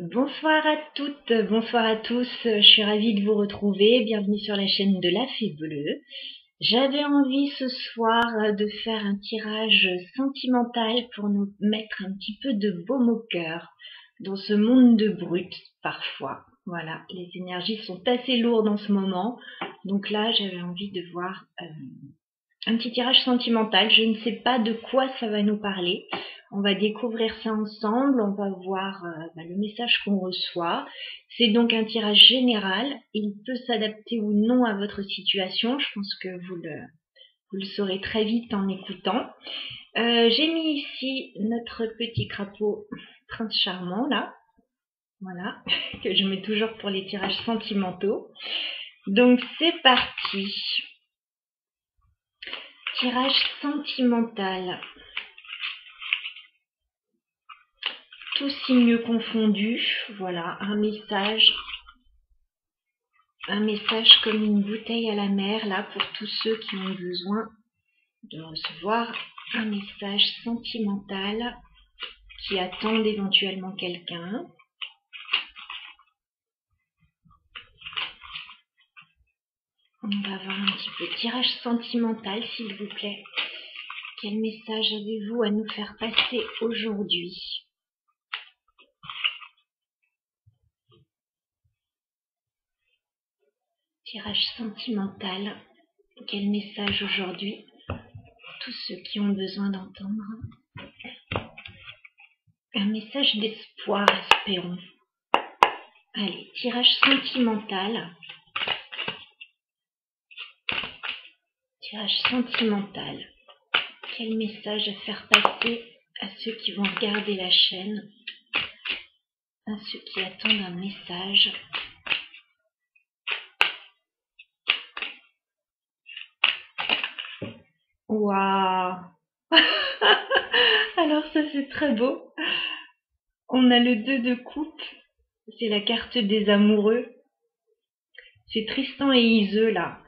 Bonsoir à toutes, bonsoir à tous, je suis ravie de vous retrouver, bienvenue sur la chaîne de la Fée Bleue. J'avais envie ce soir de faire un tirage sentimental pour nous mettre un petit peu de baume au cœur dans ce monde de brut parfois. Voilà, les énergies sont assez lourdes en ce moment, donc là j'avais envie de voir un petit tirage sentimental. Je ne sais pas de quoi ça va nous parler. On va découvrir ça ensemble, on va voir le message qu'on reçoit. C'est donc un tirage général, il peut s'adapter ou non à votre situation, je pense que vous le saurez très vite en écoutant. J'ai mis ici notre petit crapaud Prince Charmant, là, voilà, que je mets toujours pour les tirages sentimentaux. Donc c'est parti. Tirage sentimental. Tous signes confondus, voilà, un message comme une bouteille à la mer, là, pour tous ceux qui ont besoin de recevoir un message sentimental, qui attendent éventuellement quelqu'un. On va voir un petit peu tirage sentimental, s'il vous plaît. Quel message avez-vous à nous faire passer aujourd'hui ? Tirage sentimental. Quel message aujourd'hui ? Tous ceux qui ont besoin d'entendre un message d'espoir, espérons. Allez, tirage sentimental. Tirage sentimental. Quel message à faire passer à ceux qui vont regarder la chaîne, à ceux qui attendent un message. Waouh. Alors ça c'est très beau. On a le 2 de coupe. C'est la carte des amoureux. C'est Tristan et Iseux là.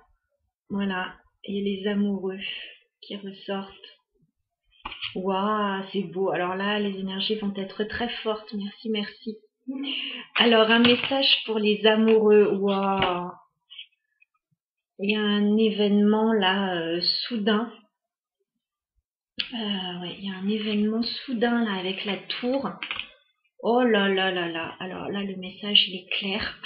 Voilà. Et les amoureux qui ressortent. Waouh, c'est beau. Alors là, les énergies vont être très fortes. Merci, merci. Alors, un message pour les amoureux. Waouh. Il y a un événement là, soudain. Ouais, il y a un événement soudain là avec la tour. Oh là là là là. Alors là, le message, il est clair.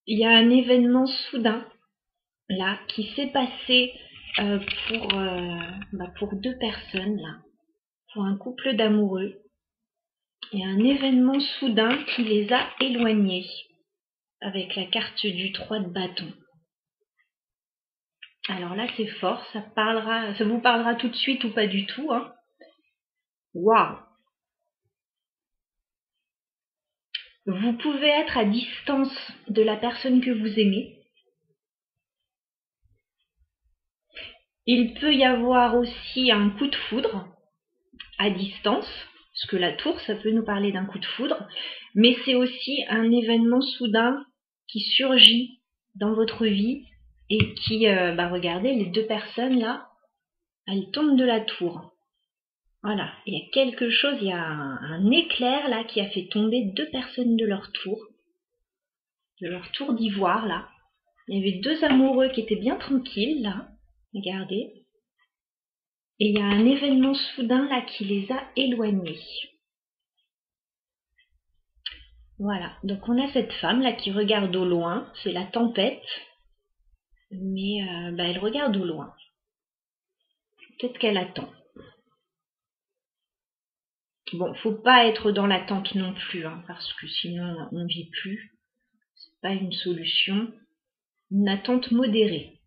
Il y a un événement soudain là qui s'est passé pour deux personnes là, pour un couple d'amoureux. Il y a un événement soudain qui les a éloignés avec la carte du 3 de bâton. Alors là c'est fort, ça vous parlera tout de suite ou pas du tout, hein. Waouh. Vous pouvez être à distance de la personne que vous aimez. Il peut y avoir aussi un coup de foudre à distance, parce que la tour, ça peut nous parler d'un coup de foudre, mais c'est aussi un événement soudain qui surgit dans votre vie et qui, regardez, les deux personnes là, elles tombent de la tour. Voilà, il y a quelque chose, il y a un éclair là qui a fait tomber deux personnes de leur tour d'ivoire là. Il y avait deux amoureux qui étaient bien tranquilles là, regardez. Et il y a un événement soudain là qui les a éloignés. Voilà, donc on a cette femme là qui regarde au loin, c'est la tempête, mais elle regarde au loin. Peut-être qu'elle attend. Bon, faut pas être dans l'attente non plus, hein, parce que sinon on ne vit plus. C'est pas une solution. Une attente modérée.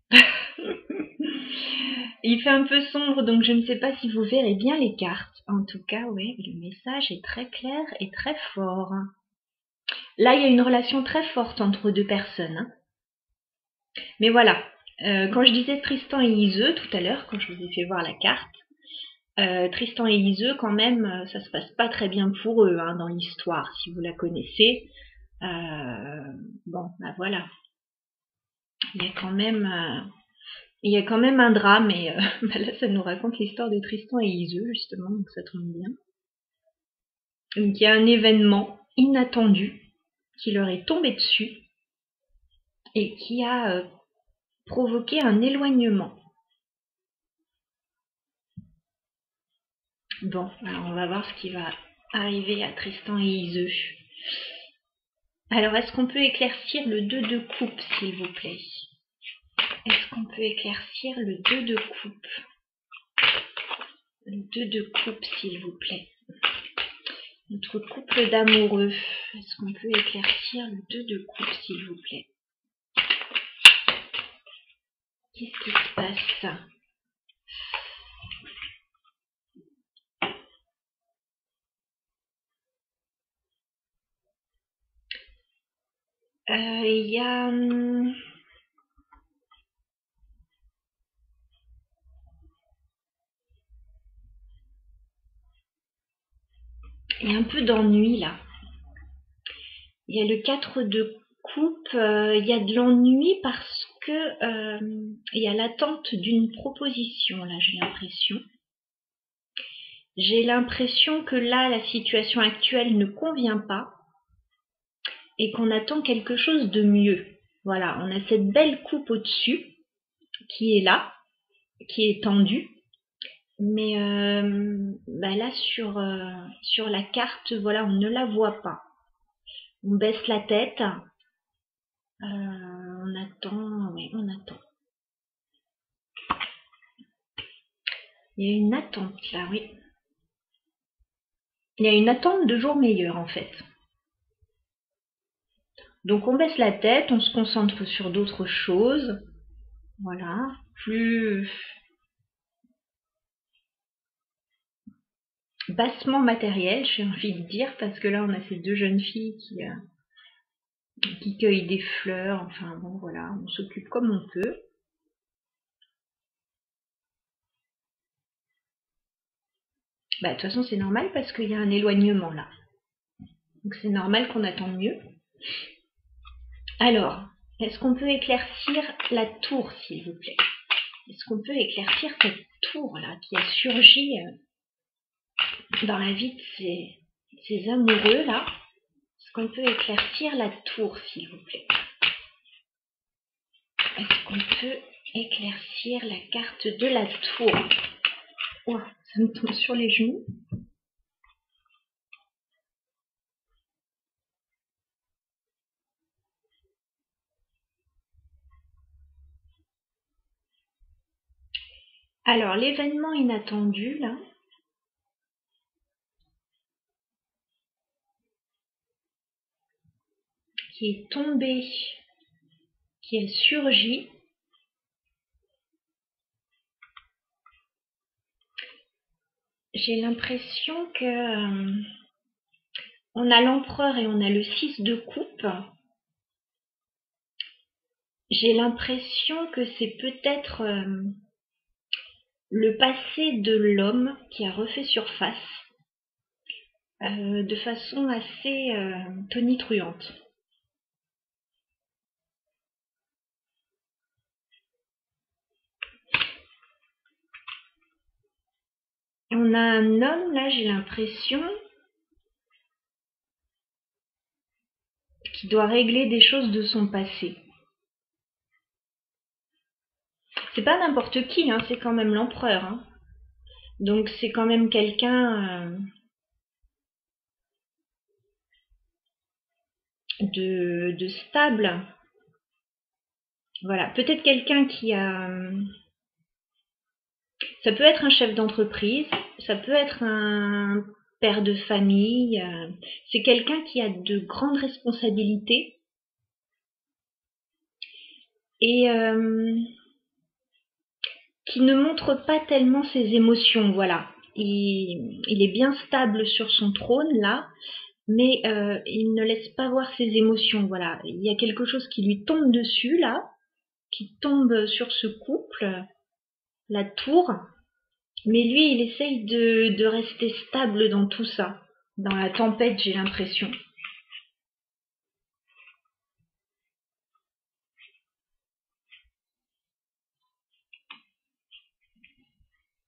Il fait un peu sombre, donc je ne sais pas si vous verrez bien les cartes. En tout cas, oui, le message est très clair et très fort. Là, il y a une relation très forte entre deux personnes, hein. Mais voilà, quand je disais Tristan et Iseux tout à l'heure, quand je vous ai fait voir la carte, Tristan et Iseux, quand même, ça se passe pas très bien pour eux, hein, dans l'histoire, si vous la connaissez. Voilà. Il y a quand même un drame, et là, ça nous raconte l'histoire de Tristan et Iseux, justement, donc ça tombe bien. Donc il y a un événement inattendu qui leur est tombé dessus et qui a provoqué un éloignement. Bon, alors on va voir ce qui va arriver à Tristan et Iseux. Alors, est-ce qu'on peut éclaircir le 2 de coupe, s'il vous plaît? Est-ce qu'on peut éclaircir le 2 de coupe? Le 2 de coupe, s'il vous plaît. Notre couple d'amoureux. Est-ce qu'on peut éclaircir le 2 de coupe, s'il vous plaît? Qu'est-ce qui se passe? Il y a... il y a un peu d'ennui là. Il y a le 4 de coupe, il y a de l'ennui parce que il y a l'attente d'une proposition là, j'ai l'impression. J'ai l'impression que là, la situation actuelle ne convient pas et qu'on attend quelque chose de mieux. Voilà, on a cette belle coupe au-dessus qui est là, qui est tendue. Mais là, sur la carte, voilà, on ne la voit pas. On baisse la tête. On attend, oui, on attend. Il y a une attente là, oui. Il y a une attente de jours meilleurs en fait. Donc on baisse la tête, on se concentre sur d'autres choses. Voilà, plus bassement matériel, j'ai envie de dire, parce que là on a ces deux jeunes filles qui cueillent des fleurs, enfin bon voilà, on s'occupe comme on peut. De toute façon c'est normal parce qu'il y a un éloignement là. Donc c'est normal qu'on attende mieux. Alors, est-ce qu'on peut éclaircir la tour s'il vous plaît? Est-ce qu'on peut éclaircir cette tour là qui a surgi dans la vie de ces amoureux là? Est-ce qu'on peut éclaircir la tour s'il vous plaît? Est-ce qu'on peut éclaircir la carte de la tour? Oh, ça me tombe sur les genoux. Alors, l'événement inattendu, là, qui est tombé, qui a surgi, j'ai l'impression que on a l'empereur et on a le 6 de coupe. J'ai l'impression que c'est peut-être le passé de l'homme qui a refait surface de façon assez tonitruante. On a un homme, là, j'ai l'impression, qui doit régler des choses de son passé. C'est pas n'importe qui, hein, c'est quand même l'empereur. Hein. Donc c'est quand même quelqu'un de stable. Voilà, peut-être quelqu'un qui a... Ça peut être un chef d'entreprise, ça peut être un père de famille. C'est quelqu'un qui a de grandes responsabilités. Et qui ne montre pas tellement ses émotions, voilà. Il est bien stable sur son trône, là, mais il ne laisse pas voir ses émotions, voilà. Il y a quelque chose qui lui tombe dessus, là, qui tombe sur ce couple, la tour, mais lui, il essaye de rester stable dans tout ça, dans la tempête, j'ai l'impression.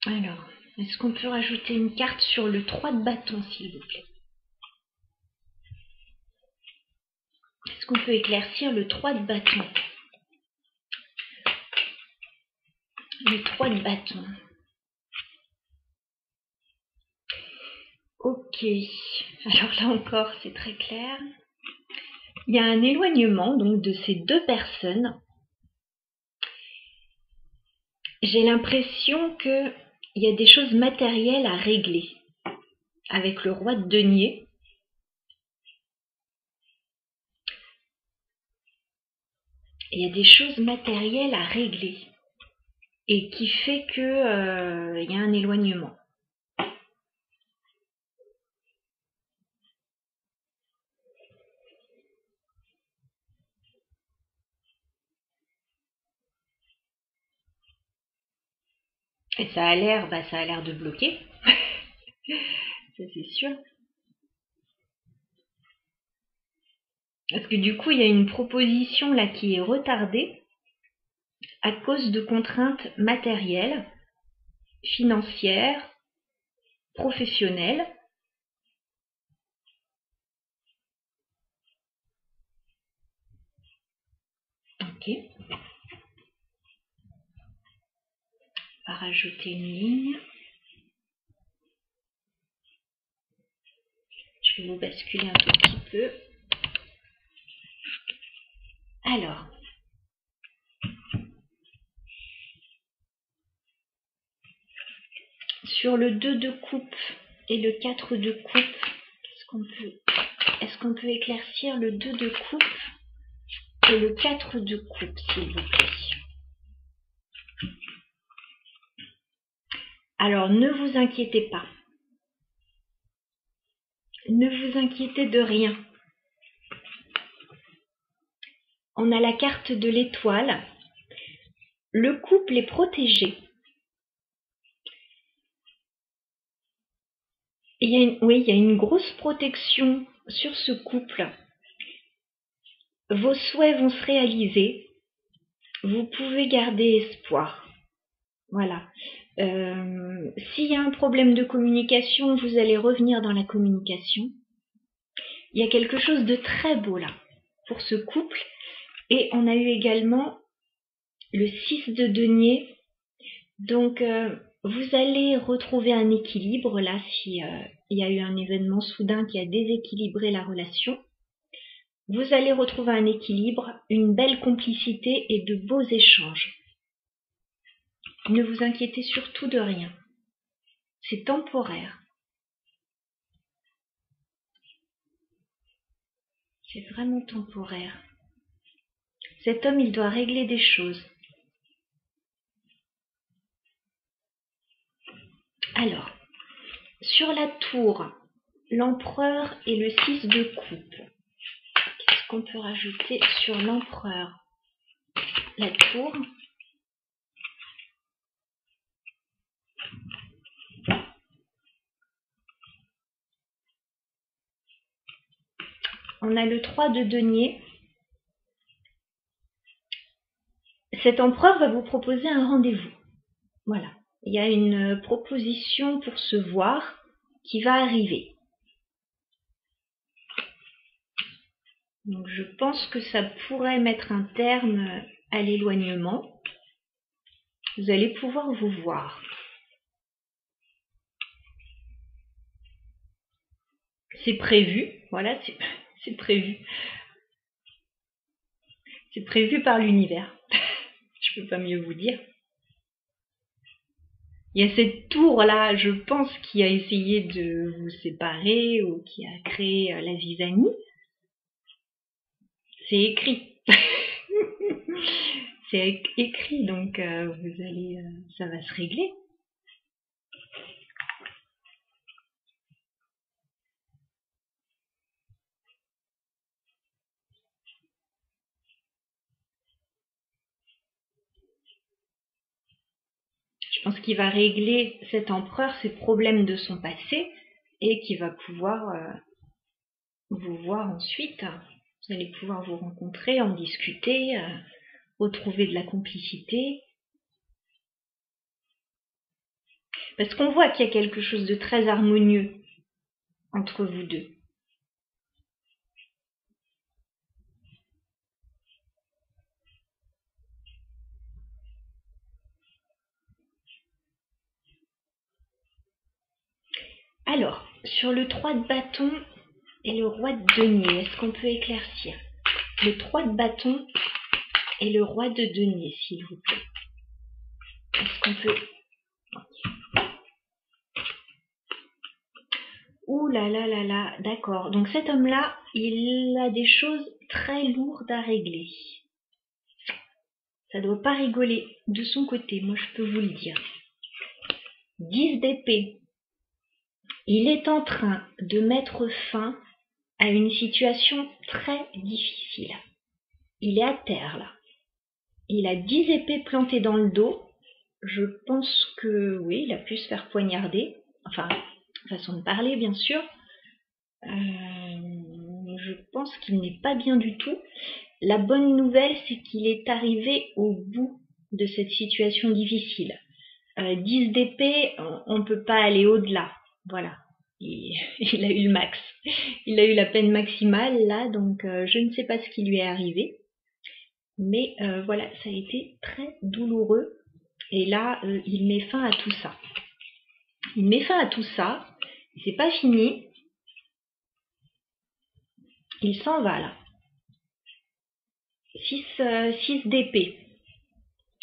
Alors, est-ce qu'on peut rajouter une carte sur le 3 de bâton, s'il vous plaît? Est-ce qu'on peut éclaircir le 3 de bâton? Le 3 de bâton. Ok. Alors là encore, c'est très clair. Il y a un éloignement donc de ces deux personnes. J'ai l'impression qu'il y a des choses matérielles à régler avec le roi de denier. Il y a des choses matérielles à régler et qui fait que y a un éloignement. Et ça a l'air de bloquer. Ça c'est sûr. Parce que du coup, il y a une proposition là qui est retardée à cause de contraintes matérielles, financières, professionnelles. Ok. On va rajouter une ligne. Je vais vous basculer un tout petit peu. Alors, sur le 2 de coupe et le 4 de coupe, est-ce qu'on peut éclaircir le 2 de coupe et le 4 de coupe, s'il vous plaît? Alors, ne vous inquiétez pas. Ne vous inquiétez de rien. On a la carte de l'étoile. Le couple est protégé. Oui, il y a une grosse protection sur ce couple. Vos souhaits vont se réaliser. Vous pouvez garder espoir. Voilà. S'il y a un problème de communication, vous allez revenir dans la communication. Il y a quelque chose de très beau là pour ce couple. Et on a eu également le 6 de denier. Donc, vous allez retrouver un équilibre là si il y a eu un événement soudain qui a déséquilibré la relation. Vous allez retrouver un équilibre, une belle complicité et de beaux échanges. Ne vous inquiétez surtout de rien. C'est temporaire. C'est vraiment temporaire. Cet homme, il doit régler des choses. Alors, sur la tour, l'empereur et le 6 de coupe. Qu'est-ce qu'on peut rajouter sur l'empereur? La tour. On a le 3 de denier. Cet empereur va vous proposer un rendez-vous. Voilà. Il y a une proposition pour se voir qui va arriver. Donc je pense que ça pourrait mettre un terme à l'éloignement. Vous allez pouvoir vous voir. C'est prévu, voilà, c'est prévu. C'est prévu par l'univers. Je peux pas mieux vous dire. Il y a cette tour-là, je pense, qui a essayé de vous séparer ou qui a créé la zizanie. C'est écrit. C'est écrit, donc vous allez, ça va se régler. Je pense qu'il va régler cet empereur ses problèmes de son passé et qu'il va pouvoir vous voir ensuite. Vous allez pouvoir vous rencontrer, en discuter, retrouver de la complicité. Parce qu'on voit qu'il y a quelque chose de très harmonieux entre vous deux. Alors, sur le 3 de bâton et le roi de denier, est-ce qu'on peut éclaircir? Le 3 de bâton et le roi de denier, s'il vous plaît. Est-ce qu'on peut... Ouh là là là là, d'accord. Donc cet homme-là, il a des choses très lourdes à régler. Ça doit pas rigoler de son côté, moi je peux vous le dire. 10 d'épée. Il est en train de mettre fin à une situation très difficile. Il est à terre là. Il a 10 épées plantées dans le dos. Je pense que oui, il a pu se faire poignarder. Enfin, façon de parler bien sûr. Je pense qu'il n'est pas bien du tout. La bonne nouvelle, c'est qu'il est arrivé au bout de cette situation difficile. 10 d'épée, on ne peut pas aller au-delà. Voilà. Il a eu le max. Il a eu la peine maximale là, donc je ne sais pas ce qui lui est arrivé. Mais voilà, ça a été très douloureux. Et là, il met fin à tout ça. Il met fin à tout ça. C'est pas fini. Il s'en va là. 6 d'épée.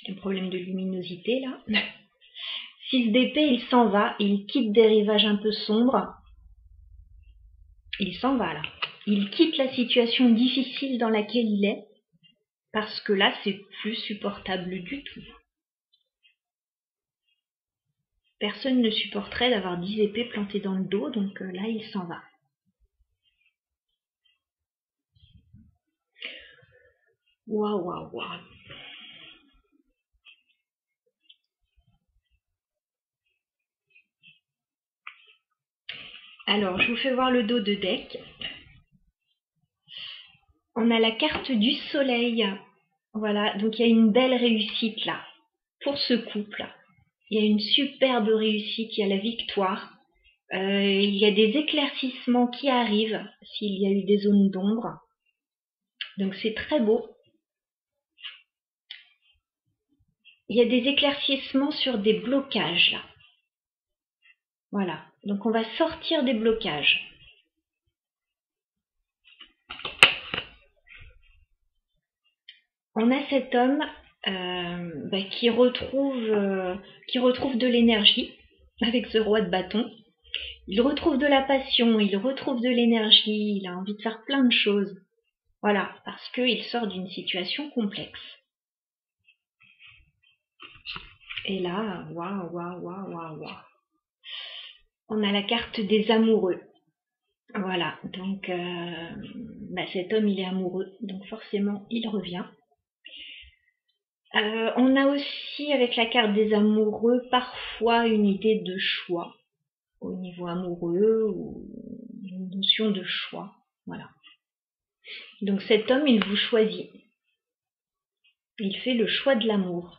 Un problème de luminosité là. 6 d'épée, il s'en va. Il quitte des rivages un peu sombres. Il s'en va là. Il quitte la situation difficile dans laquelle il est. Parce que là, c'est plus supportable du tout. Personne ne supporterait d'avoir 10 épées plantées dans le dos, donc là, il s'en va. Waouh, waouh, waouh. Alors, je vous fais voir le dos de deck. On a la carte du soleil. Voilà, donc il y a une belle réussite là, pour ce couple. Il y a une superbe réussite, il y a la victoire. Il y a des éclaircissements qui arrivent, s'il y a eu des zones d'ombre. Donc c'est très beau. Il y a des éclaircissements sur des blocages là. Voilà, donc on va sortir des blocages. On a cet homme qui retrouve de l'énergie avec ce roi de bâton. Il retrouve de la passion, il retrouve de l'énergie, il a envie de faire plein de choses. Voilà, parce qu'il sort d'une situation complexe. Et là, waouh, waouh, waouh, waouh, waouh. On a la carte des amoureux. Voilà, donc cet homme, il est amoureux, donc forcément, il revient. On a aussi, avec la carte des amoureux, parfois une idée de choix au niveau amoureux ou une notion de choix. Voilà. Donc cet homme, il vous choisit. Il fait le choix de l'amour.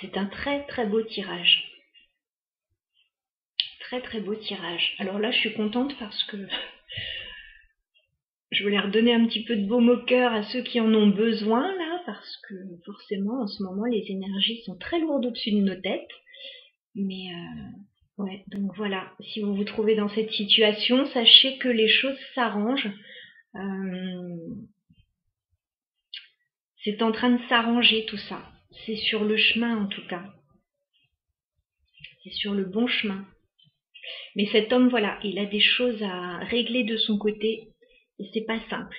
C'est un très très beau tirage. Très très beau tirage. Alors là, je suis contente parce que je voulais redonner un petit peu de baume au cœur à ceux qui en ont besoin là, parce que forcément en ce moment les énergies sont très lourdes au-dessus de nos têtes. Mais ouais, donc voilà, si vous vous trouvez dans cette situation, sachez que les choses s'arrangent. C'est en train de s'arranger tout ça. C'est sur le chemin en tout cas. C'est sur le bon chemin. Mais cet homme, voilà, il a des choses à régler de son côté et c'est pas simple.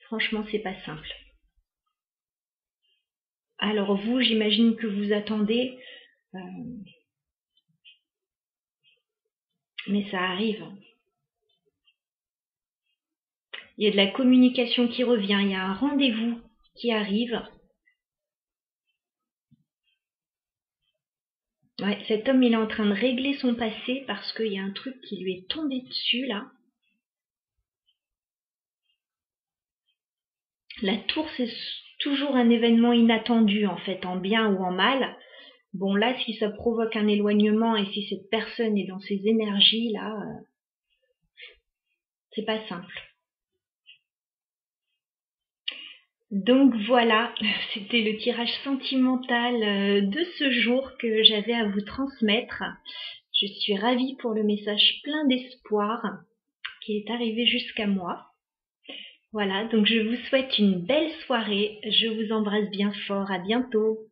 Franchement, c'est pas simple. Alors vous, j'imagine que vous attendez, mais ça arrive. Il y a de la communication qui revient, il y a un rendez-vous qui arrive. Ouais, cet homme, il est en train de régler son passé parce qu'il y a un truc qui lui est tombé dessus là. La tour, c'est toujours un événement inattendu en fait, en bien ou en mal. Bon là, si ça provoque un éloignement et si cette personne est dans ses énergies là, c'est pas simple. Donc voilà, c'était le tirage sentimental de ce jour que j'avais à vous transmettre. Je suis ravie pour le message plein d'espoir qui est arrivé jusqu'à moi. Voilà, donc je vous souhaite une belle soirée. Je vous embrasse bien fort. À bientôt.